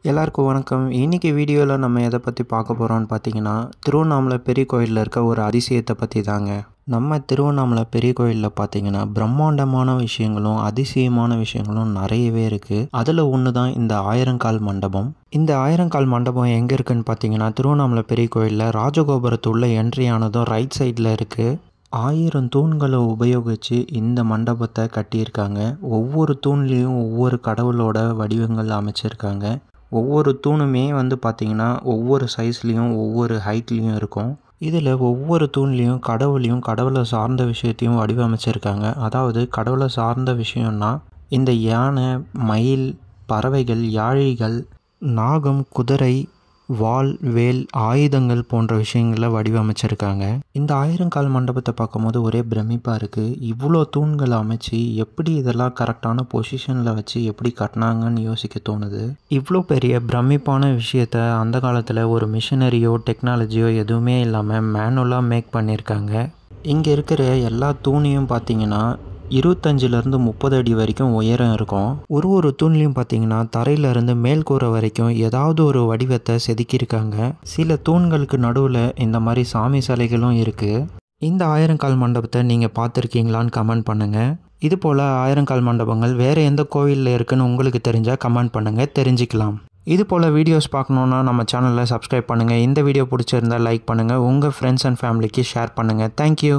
எல்லாருக்கும் வணக்கம். இன்றைக்கி வீடியோவில் நம்ம எதை பற்றி பார்க்க போகிறோம்னு பார்த்தீங்கன்னா, திருவண்ணாமலை பெரிய கோயிலில் இருக்க ஒரு அதிசயத்தை பற்றி தாங்க. நம்ம திருவண்ணாமலை பெரிய கோயிலில் பார்த்தீங்கன்னா பிரம்மாண்டமான விஷயங்களும் அதிசயமான விஷயங்களும் நிறையவே இருக்குது. அதில் ஒன்று தான் இந்த ஆயிரங்கால் மண்டபம். இந்த ஆயிரங்கால் மண்டபம் எங்கே இருக்குதுன்னு பார்த்தீங்கன்னா, திருவண்ணாமலை பெரிய கோயிலில் ராஜகோபுரத்துள்ள என்ட்ரி ஆனதும் ரைட் சைடில் இருக்குது. 1000 தூண்களை உபயோகித்து இந்த மண்டபத்தை கட்டியிருக்காங்க. ஒவ்வொரு தூண்லேயும் ஒவ்வொரு கடவுளோட வடிவங்கள் அமைச்சிருக்காங்க. ஒவ்வொரு தூணுமே பார்த்திங்கன்னா ஒவ்வொரு சைஸ்லேயும் ஒவ்வொரு ஹைட்லேயும் இருக்கும். இதில் ஒவ்வொரு தூண்லேயும் கடவுளை சார்ந்த விஷயத்தையும் வடிவமைச்சிருக்காங்க. அதாவது கடவுளை சார்ந்த விஷயம்னா இந்த யானை, மயில், பறவைகள், யாழிகள், நாகம், குதிரை, வாள், வேல், ஆயுதங்கள் போன்ற விஷயங்களை வடிவமைச்சிருக்காங்க. இந்த ஆயிரங்கால் மண்டபத்தை பார்க்கும்போது ஒரே பிரமிப்பாக இருக்குது. இவ்வளோ தூண்களை அமைச்சு எப்படி இதெல்லாம் கரெக்டான பொசிஷனில் வச்சு எப்படி கட்டினாங்கன்னு யோசிக்க தோணுது. இவ்வளோ பெரிய பிரமிப்பான விஷயத்த அந்த காலத்தில் ஒரு மிஷினரியோ டெக்னாலஜியோ எதுவுமே இல்லாமல் மேனுவலாக மேக் பண்ணியிருக்காங்க. இங்கே இருக்கிற எல்லா தூணையும் பார்த்தீங்கன்னா 25லேருந்து 30 அடி வரைக்கும் உயரம் இருக்கும். ஒரு தூண்லையும் பார்த்தீங்கன்னா தரையிலேருந்து மேல் கூரை வரைக்கும் ஏதாவது ஒரு வடிவத்தை செதுக்கியிருக்காங்க. சில தூண்களுக்கு நடுவில் இந்த மாதிரி சாமி சிலைகளும் இருக்குது. இந்த ஆயிரங்கால் மண்டபத்தை நீங்கள் பார்த்துருக்கீங்களான்னு கமெண்ட் பண்ணுங்கள். இது போல் ஆயிரங்கால் மண்டபங்கள் வேறு எந்த கோவிலில் இருக்குதுன்னு உங்களுக்கு தெரிஞ்சால் கமெண்ட் பண்ணுங்கள், தெரிஞ்சுக்கலாம். இது போல் வீடியோஸ் பார்க்கணுன்னா நம்ம சேனலில் சப்ஸ்கிரைப் பண்ணுங்கள். இந்த வீடியோ பிடிச்சிருந்தால் லைக் பண்ணுங்கள். உங்கள் ஃப்ரெண்ட்ஸ் அண்ட் ஃபேமிலிக்கு ஷேர் பண்ணுங்கள். தேங்க்யூ.